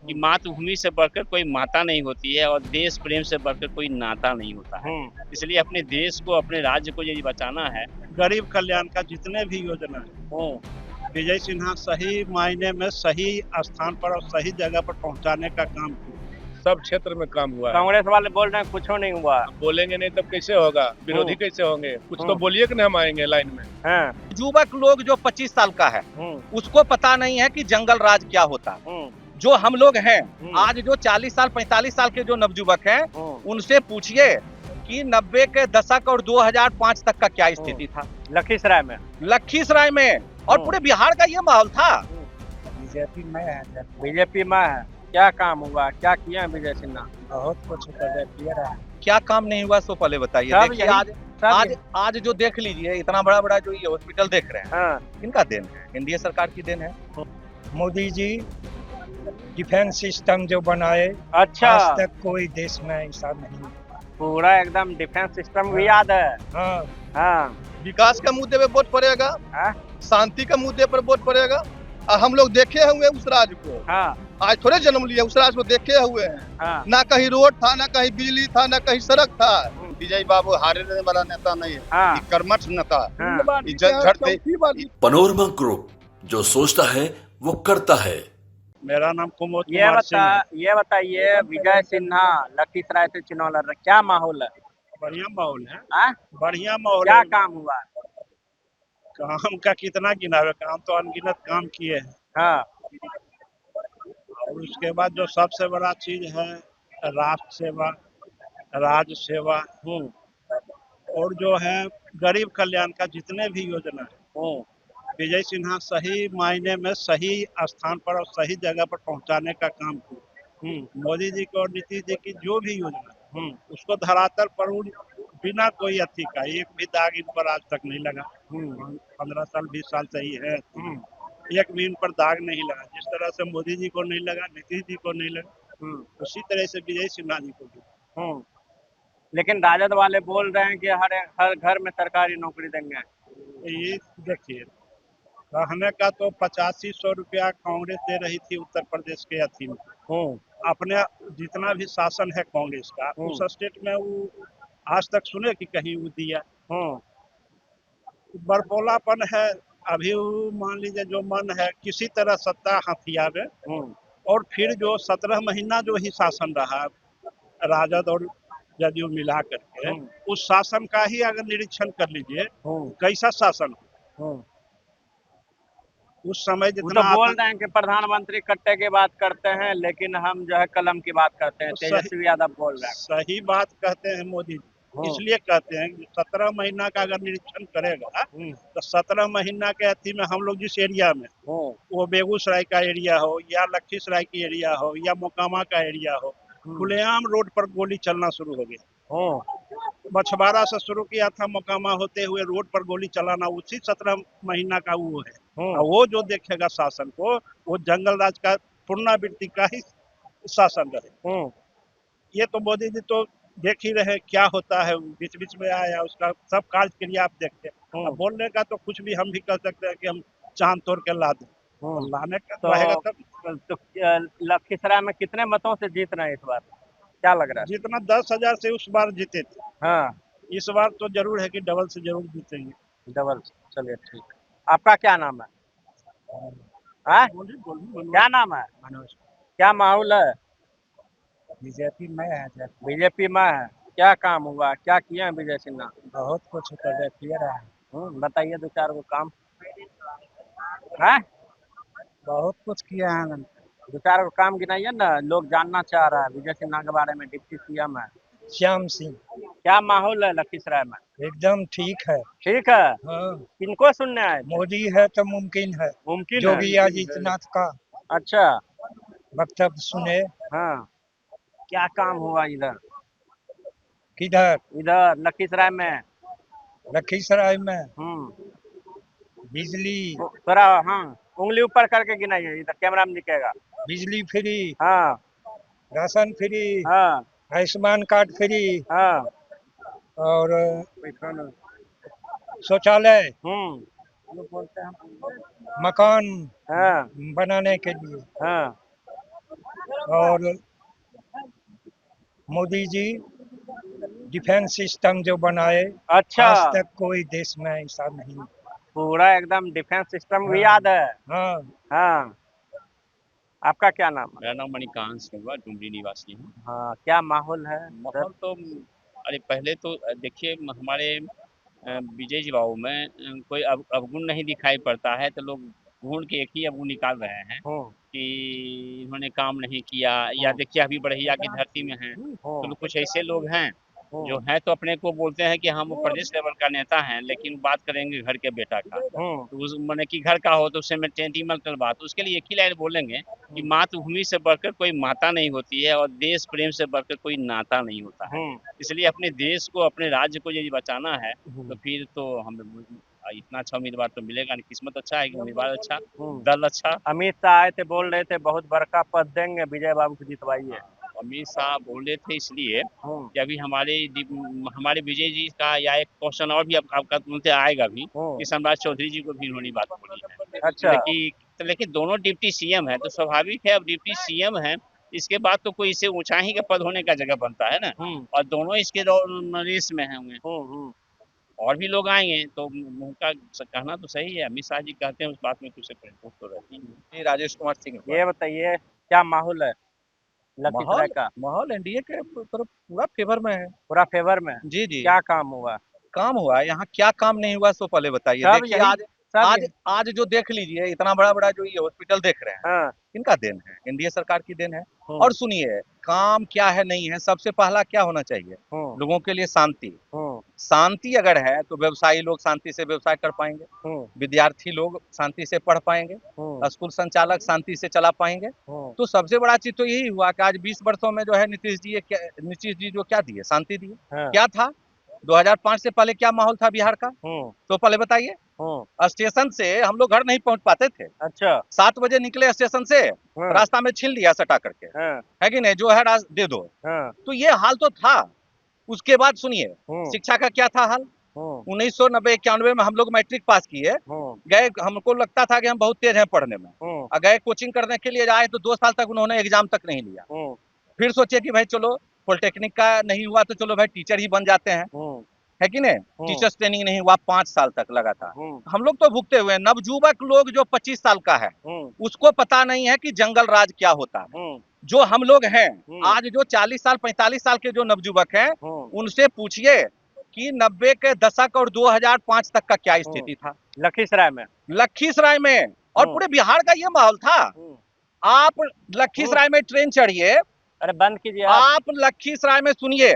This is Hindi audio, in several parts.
कि मातृभूमि से बढ़कर कोई माता नहीं होती है और देश प्रेम से बढ़कर कोई नाता नहीं होता है। इसलिए अपने देश को, अपने राज्य को यदि बचाना है, गरीब कल्याण का जितने भी योजना है विजय सिन्हा सही मायने में सही स्थान पर और सही जगह पर पहुंचाने का काम किया। सब क्षेत्र में काम हुआ है। कांग्रेस वाले बोल रहे हैं कुछ नहीं हुआ। बोलेंगे नहीं तब कैसे होगा, विरोधी कैसे होंगे? कुछ तो बोलिए कि हम आएंगे लाइन में। युवक लोग जो 25 साल का है उसको पता नहीं है कि जंगल राज क्या होता है। जो हम लोग हैं आज जो 40 साल 45 साल के जो नवयुवक हैं उनसे पूछिए कि 90 के दशक और 2005 तक का क्या स्थिति था लखीसराय में और पूरे बिहार का ये माहौल था। बीजेपी में है, क्या काम हुआ, क्या किया है विजय सिन्हा? बहुत कुछ किया रहा है। क्या काम नहीं हुआ सो पहले बताइए। देखिए आज जो देख लीजिए इतना बड़ा बड़ा जो ये हॉस्पिटल देख रहे हैं किनका देन है? एनडीए सरकार की देन है। मोदी जी डिफेंस सिस्टम जो बनाए, अच्छा, आज तक कोई देश में ऐसा नहीं। पूरा एकदम डिफेंस सिस्टम भी याद है। हाँ। विकास का मुद्दे पे वोट पड़ेगा, शांति का मुद्दे पर वोट पड़ेगा। हम लोग देखे हुए उस राज को। आज थोड़े जन्म लिया, उस राज को देखे हुए हैं। ना कहीं रोड था, ना कहीं बिजली था, ना कहीं सड़क था। विजय बाबू हारने वाला नेता नहीं है, कर्मठ नेता। पनोरमा ग्रुप, जो सोचता है वो करता है। मेरा नाम कुमोद कुमार सिंह है। ये बताइए विजय सिन्हा लखीसराय से चुनाव लड़ रहे, क्या माहौल है? बढ़िया माहौल है। बढ़िया माहौल। क्या काम हुआ? काम का कितना गिनावे, काम तो अनगिनत काम किए हैं। और उसके बाद जो सबसे बड़ा चीज है राष्ट्र सेवा, राज्य सेवा और जो है गरीब कल्याण का जितने भी योजना है विजय सिन्हा सही मायने में सही स्थान पर और सही जगह पर पहुंचाने का काम किया। मोदी जी की और नीतीश जी की जो भी योजना उसको धरातल पर बिना कोई अथी का एक भी दाग इन पर आज तक नहीं लगा। 15 साल 20 साल सही है, एक भी इन पर दाग नहीं लगा। जिस तरह से मोदी जी को नहीं लगा, नीतीश जी को नहीं लगा, उसी तरह से विजय सिन्हा जी को भी। लेकिन राजद वाले बोल रहे हैं कि हर घर में सरकारी नौकरी देंगे। ये देखिए, रहने का तो 8500 रुपया कांग्रेस दे रही थी उत्तर प्रदेश के अथी में। अपने जितना भी शासन है कांग्रेस का उस स्टेट में वो आज तक सुने कि कहीं वो दिया। बरपोलापन है। अभी मान लीजिए जो मन है किसी तरह सत्ता हथियावे और फिर जो 17 महीना जो ही शासन रहा राजद और जदयू मिला करके उस शासन का ही अगर निरीक्षण कर लीजिए कैसा शासन हो। उस समय जितना तो बोल रहे हैं कि प्रधानमंत्री कट्टे की बात करते हैं लेकिन हम जो है कलम की बात करते हैं। तेजस्वी यादव बोल रहे हैं सही बात कहते हैं मोदी जी। इसलिए कहते हैं कि 17 महीना का अगर निरीक्षण करेगा तो 17 महीना के अथी में हम लोग जिस एरिया में वो बेगूसराय का एरिया हो या लखीसराय की एरिया हो या मोकामा का एरिया हो, खुलेआम रोड पर गोली चलना शुरू हो गया। मछवाड़ा से शुरू किया था, मोकामा होते हुए रोड पर गोली चलाना उसी 17 महीना का वो है। वो जो देखेगा शासन को वो जंगल राज का पुनरावृत्ति का ही शासन रहे। ये तो मोदी जी तो देख ही रहे क्या होता है, बीच बीच में आया उसका सब कार्य क्रिया आप देखते हैं। बोलने का तो कुछ भी हम भी कर सकते हैं कि हम चांद तोड़ के ला दें, लाने का रहेगा तब। तो लखीसराय में कितने मतों से जीत रहे हैं इस बार, क्या लग रहा है? जितना 10,000 से उस बार जीते थे, इस बार तो जरूर है कि डबल से जरूर जीतेंगे। डबल। चलिए ठीक। आपका क्या नाम है? क्या नाम है? मनोज। क्या माहौल है? बीजेपी में है। बीजेपी में है, क्या काम हुआ, क्या किया है विजय सिन्हा? बहुत कुछ किया रहा है। बताइए 2-4 को काम है। बहुत कुछ किया है। 2-4 को काम गिनाइए ना, लोग जानना चाह रहा है विजय सिन्हा के बारे में। डिप्टी सीएम है श्याम सिंह। क्या माहौल है लखीसराय में? एकदम ठीक है। ठीक है। किनको सुनने आए? मोदी है तो मुमकिन है। मुमकिन योगी आदित्यनाथ का अच्छा वक्तव्य सुने। क्या काम हुआ इधर? किधर? इधर लखीसराय में। लखीसराय में बिजली थोड़ा उंगली ऊपर करके गिनाइए, इधर कैमरा में दिखेगा। बिजली free, ration free, Ayushman card free, और शौचालय, मकान बनाने के लिए, और मोदी जी डिफेंस सिस्टम जो बनाए, अच्छा, आज तक कोई देश में ऐसा नहीं। पूरा एकदम डिफेंस सिस्टम भी याद है। हाँ, हाँ, आपका क्या नाम है? मेरा नाम मणिकांत सिंह हुआ, डुमरी निवासी हूँ। हाँ, क्या माहौल है? माहौल तो अरे पहले तो देखिए हमारे विजय जीवाओं में कोई अवगुण नहीं दिखाई पड़ता है, तो लोग ढूंढ के एक ही अवगुण निकाल रहे हैं कि इन्होंने काम नहीं किया, या देखिए अभी बढ़िया की धरती में हैं, तो लोग कुछ ऐसे लोग हैं जो हैं तो अपने को बोलते हैं कि हम प्रदेश लेवल का नेता हैं, लेकिन बात करेंगे घर के बेटा का, तो उस मैंने कि घर का हो तो उससे सेंटिमेंटल बात, उसके लिए एक ही लाइन बोलेंगे कि मातृभूमि से बढ़कर कोई माता नहीं होती है और देश प्रेम से बढ़कर कोई नाता नहीं होता है। इसलिए अपने देश को, अपने राज्य को यदि बचाना है तो फिर तो हम इतना अच्छा उम्मीदवार तो मिलेगा नहीं। किस्मत अच्छा है कि उम्मीदवार अच्छा, दल अच्छा। अमित शाह आए थे, बोल रहे थे बहुत बड़का पद देंगे, विजय बाबू को जितवाइए। अमित शाह बोले थे इसलिए कि अभी हमारे विजय जी का या एक क्वेश्चन और भी आपका तुमसे आएगा भी कि सम्राट चौधरी जी को भी उन्होंने बात बोली है। अच्छा, लेकिन दोनों डिप्टी सीएम है तो स्वाभाविक है, अब डिप्टी सीएम है इसके बाद तो कोई इसे ऊंचाई का पद होने का जगह बनता है ना, और दोनों इसके रेस में है होंगे। और भी लोग आएंगे तो उनका कहना तो सही है, अमित शाह जी कहते हैं उस बात में कुछ परिपूर्ण तो रहती है। राजेश कुमार सिंह। ये बताइए क्या माहौल है लखीसराय का? माहौल एनडीए के तरफ पूरा फेवर में है। पूरा फेवर में? जी जी। क्या काम हुआ? काम हुआ यहाँ, क्या काम नहीं हुआ सो पहले बताइए। देखिए आज जो देख लीजिए, इतना बड़ा जो ये हॉस्पिटल देख रहे हैं, हाँ। इनका देन है, एनडीए सरकार की देन है। और सुनिए, काम क्या है नहीं है, सबसे पहला क्या होना चाहिए, लोगों के लिए शांति। शांति अगर है तो व्यवसायी लोग शांति से व्यवसाय कर पाएंगे, विद्यार्थी लोग शांति से पढ़ पाएंगे, स्कूल संचालक शांति से चला पाएंगे। तो सबसे बड़ा चीज तो यही हुआ कि आज 20 वर्षों में जो है नीतीश जी जो क्या दिए, शांति दिए। क्या था 2005 से पहले, क्या माहौल था बिहार का, तो पहले बताइए। स्टेशन से हम लोग घर नहीं पहुंच पाते थे। अच्छा, 7 बजे निकले स्टेशन से, रास्ता में छील दिया सटा करके, है कि नहीं, जो है दे दो। तो ये हाल तो था। उसके बाद सुनिए, शिक्षा का क्या था हाल। 1990-91 में हम लोग मैट्रिक पास किए, गए, हमको लगता था कि हम बहुत तेज हैं पढ़ने में, गए कोचिंग करने के लिए आए तो 2 साल तक उन्होंने एग्जाम तक नहीं लिया। फिर सोचे कि भाई चलो पॉलिटेक्निक का नहीं हुआ तो चलो भाई टीचर ही बन जाते हैं, है कि नहीं। टीचर्स ट्रेनिंग नहीं हुआ, 5 साल तक लगा था। हम लोग तो भुगते हुए। नवजुवक लोग जो 25 साल का है उसको पता नहीं है कि जंगल राज क्या होता है। जो हम लोग हैं आज, जो 40 साल 45 साल के जो नवजुवक हैं, उनसे पूछिए कि 90 के दशक और 2005 तक का क्या स्थिति था लखीसराय में और पूरे बिहार का ये माहौल था। आप लखीसराय में ट्रेन चढ़िए, अरे बंद कीजिए आप लखीसराय में सुनिए,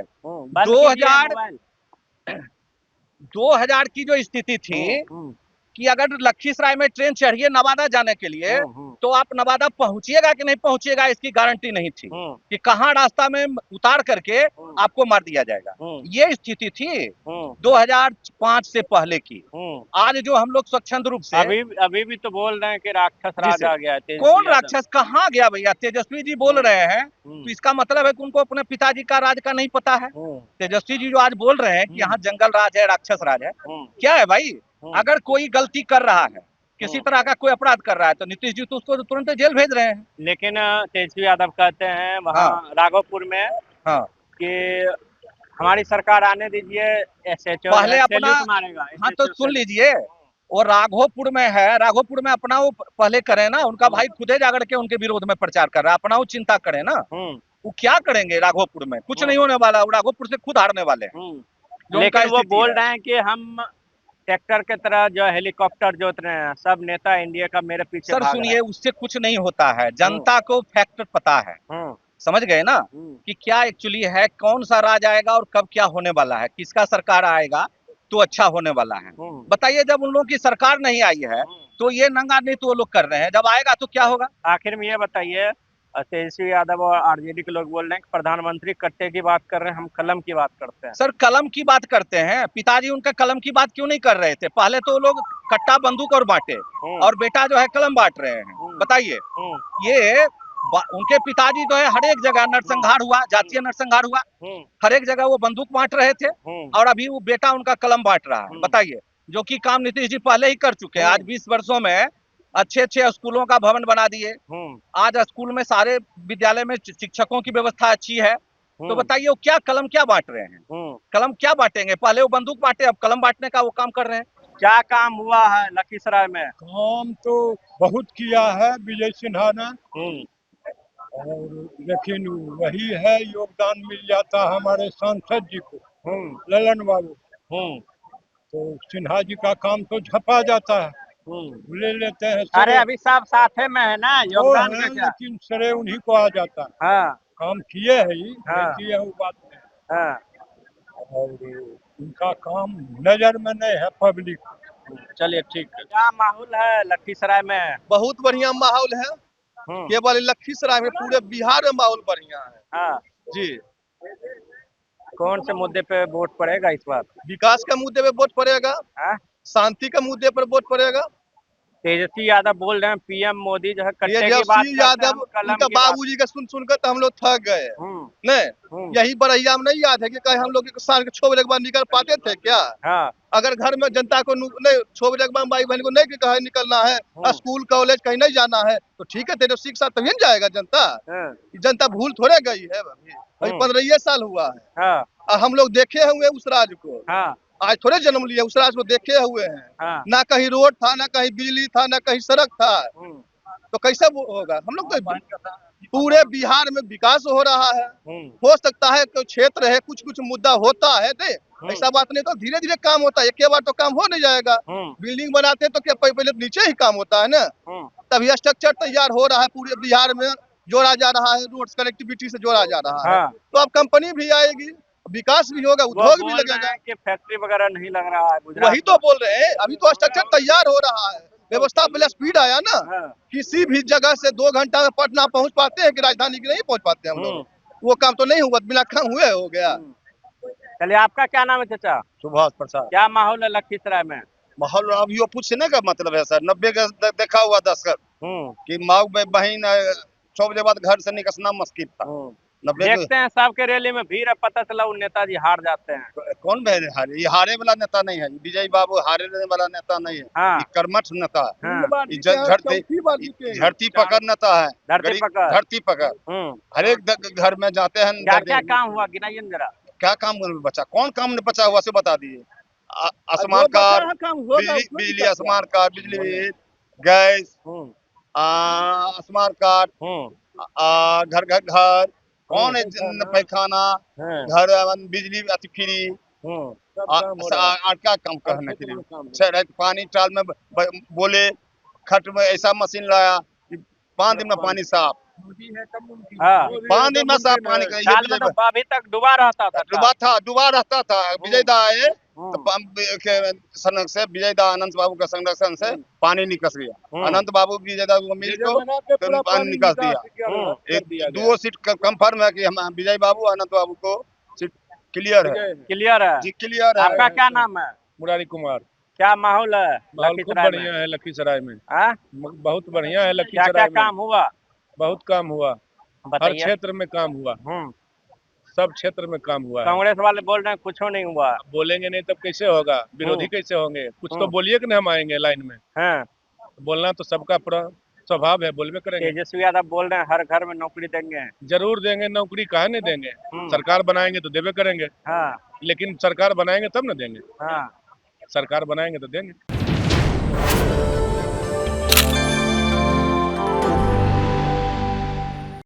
2000 की जो स्थिति थी कि अगर लखीसराय में ट्रेन चढ़िए नवादा जाने के लिए, तो आप नवादा पहुंचिएगा कि नहीं पहुंचिएगा इसकी गारंटी नहीं थी कि कहाँ रास्ता में उतार करके आपको मार दिया जाएगा। ये स्थिति थी 2005 से पहले की। आज जो हम लोग स्वच्छंद रूप से अभी भी तो बोल रहे हैं कि राक्षस राज आ गया है। कौन राक्षस, कहाँ गया भैया? तेजस्वी जी बोल रहे हैं तो इसका मतलब है कि उनको अपने पिताजी का राज का नहीं पता है। तेजस्वी जी जो आज बोल रहे हैं कि यहाँ जंगल राज है, राक्षस राज है, क्या है भाई? अगर कोई गलती कर रहा है, किसी तरह का कोई अपराध कर रहा है, तो नीतीश जी तो उसको तुरंत जेल भेज रहे हैं। लेकिन तेजस्वी यादव कहते हैं वहाँ राघोपुर में कि हमारी सरकार आने दीजिए, पहले अपना मारेगा। हाँ तो सुन लीजिए, वो राघोपुर में है, राघोपुर में अपना वो पहले करे ना, उनका भाई खुदे जाकर के उनके विरोध में प्रचार कर रहा है, अपना वो चिंता करे ना। वो क्या करेंगे राघोपुर में? कुछ नहीं होने वाला, वो राघोपुर से खुद हारने वाले हैं। लेकिन वो बोल रहे हैं कि हम ट्रैक्टर के तरह जो हेलीकॉप्टर जोत रहे हैं, सब नेता इंडिया का मेरे पीछे। सर सुनिए, उससे कुछ नहीं होता है, जनता को फैक्ट पता है, समझ गए ना कि क्या एक्चुअली है, कौन सा राज आएगा और कब क्या होने वाला है, किसका सरकार आएगा तो अच्छा होने वाला है। बताइए, जब उन लोगों की सरकार नहीं आई है तो ये नंगा नहीं तो वो लोग कर रहे हैं, जब आएगा तो क्या होगा? आखिर में ये बताइए, तेजस्वी यादव और आरजेडी के लोग बोल रहे हैं कि प्रधानमंत्री कट्टे की बात कर रहे हैं, हम कलम की बात करते हैं। सर कलम की बात करते हैं, पिताजी उनका कलम की बात क्यों नहीं कर रहे थे? पहले तो लोग कट्टा बंदूक और बांटे, और बेटा जो है कलम बांट रहे हैं। बताइए, ये उनके पिताजी जो है हर एक जगह नरसंहार हुआ, जातीय नरसंहार हुआ, हर एक जगह वो बंदूक बांट रहे थे, और अभी वो बेटा उनका कलम बांट रहा है। बताइए, जो कि काम नीतीश जी पहले ही कर चुके हैं। आज 20 वर्षों में अच्छे अच्छे स्कूलों का भवन बना दिए। आज स्कूल में सारे विद्यालय में शिक्षकों की व्यवस्था अच्छी है। तो बताइए वो क्या कलम क्या बांट रहे हैं? कलम क्या बांटेंगे? पहले वो बंदूक बांटे, अब कलम बांटने का वो काम कर रहे हैं। क्या काम हुआ है लखीसराय में? काम तो बहुत किया है विजय सिन्हा ने, और लेकिन वही है, योगदान मिल जाता है हमारे सांसद जी को, ललन बाबू। तो सिन्हा जी का काम तो झपा जाता है, ले लेते हैं। अरे अभी सब साथे में है ना, योगदान का क्या? लेकिन सरे उन्हीं को आ जाता है। हाँ काम किए है ही, हाँ। किए है वो बात नहीं। हाँ। और उनका काम नजर में नहीं है पब्लिक। चलिए ठीक है। क्या माहौल है लखीसराय में? बहुत बढ़िया माहौल है। केवल लखीसराय में, पूरे बिहार में माहौल बढ़िया है। हाँ जी। कौन से मुद्दे पे वोट पड़ेगा इस बार? विकास के मुद्दे पे वोट पड़ेगा, शांति के मुद्दे पर वोट पड़ेगा। तेजस्वी यादव बोल रहे हैं पीएम मोदी जो है कट्टे की बात तेजस्वी यादव, उनका बाबूजी का सुन कर तो हम लोग थक गए। नहीं, यही बरैया में नहीं याद है कि कहीं हम लोग शाम के 6 बजे के बाद निकल पाते थे क्या? हाँ। अगर घर में जनता को नहीं 6 बजे के बाद भाई बहन को नहीं कहीं निकलना है, स्कूल कॉलेज कहीं नहीं जाना है, तो ठीक है तेजस्वी के साथ तभी न जाएगा जनता। जनता भूल थोड़े गई है, अभी 15 साल हुआ है। हम लोग देखे हुए उस राज को, आज थोड़े जन्म लिए, उस राज को देखे हुए हैं। ना कहीं रोड था, ना कहीं बिजली था, ना कहीं सड़क था, तो कैसे वो होगा? हम लोग तो पूरे बिहार में विकास हो रहा है। हो सकता है कोई क्षेत्र है, कुछ कुछ मुद्दा होता है, ऐसा बात नहीं, तो धीरे धीरे काम होता है, एक बार तो काम हो नहीं जाएगा। बिल्डिंग बनाते हैं तो क्या पहले नीचे ही काम होता है ना, तभी स्ट्रक्चर तैयार हो रहा है, पूरे बिहार में जोड़ा जा रहा है, रोड कनेक्टिविटी से जोड़ा जा रहा है। तो अब कंपनी भी आएगी, विकास भी होगा, उद्योग भी लगेगा। कि फैक्ट्री वगैरह नहीं लग रहा है, वही तो बोल रहे हैं, अभी तो स्ट्रक्चर तैयार हो रहा है, व्यवस्था पहले स्पीड आया ना। किसी भी जगह से 2 घंटा में पटना पहुंच पाते हैं कि राजधानी की नहीं पहुंच पाते हम लोग? वो काम तो नहीं हुआ, बिना काम हुए हो गया। चलिए, आपका क्या नाम है चाचा? सुभाष प्रसाद। क्या माहौल है लखीसराय में? माहौल अब यो पूछने का मतलब है सर, 90 का देखा हुआ दशक कि माँ बहन 6 बजे बाद घर से निकलना मुश्किल था। देखते हैं सबके रैली में भीड़ है, पता चला वो नेताजी हार जाते हैं। कौन हारे? ये हारे वाला नेता नहीं है, विजय बाबू हारे वाला नेता नहीं है। ये कर्मठ नेता है, धरती पकड़ नेता है, धरती पकड़। हर एक घर में जाते हैं। क्या क्या काम हुआ गिनाइए जरा। क्या काम बचा? कौन काम बचा हुआ से बता दिए। आसमान कार्ड, बिजली आसमान कार्ड, बिजली गैस, आसमान कार्ड, घर घर घर, कौन है पैखाना, घर बिजली अति फ्री, क्या काम करने के लिए। पानी टाल में बोले, खट में ऐसा मशीन लाया कि 5 दिन में पानी साफ। 5 दिन में साफ पानी का। तो अभी तक डूबा रहता था, डूबा रहता था। विजय दा आए तो से विजय दा अनंत बाबू का संरक्षण से पानी निकस गया। अनंत बाबू विजय दा को मिल को पानी निकास दिया। 2 सीट कंफर्म है कि हम विजय बाबू अनंत बाबू को सीट क्लियर है। क्लियर है जी, क्लियर है। आपका क्या नाम है? मुरारी कुमार। क्या माहौल है? माहौल खूब बढ़िया है लखीसराय में। बहुत बढ़िया है लखीसराय क्या में। काम हुआ? बहुत काम हुआ, हर क्षेत्र में काम हुआ, सब क्षेत्र में काम हुआ। कांग्रेस वाले बोल रहे हैं कुछ नहीं हुआ। बोलेंगे नहीं तब कैसे होगा? विरोधी कैसे होंगे? कुछ तो बोलिए कि नहीं हम आएंगे लाइन में। बोलना तो सबका स्वभाव है, बोलबे करेंगे। तेजस्वी यादव बोल रहे हैं हर घर में नौकरी देंगे। जरूर देंगे नौकरी, काहे नहीं देंगे? सरकार बनाएंगे तो देवे करेंगे। लेकिन सरकार बनाएंगे तब न देंगे। सरकार बनाएंगे तो देंगे।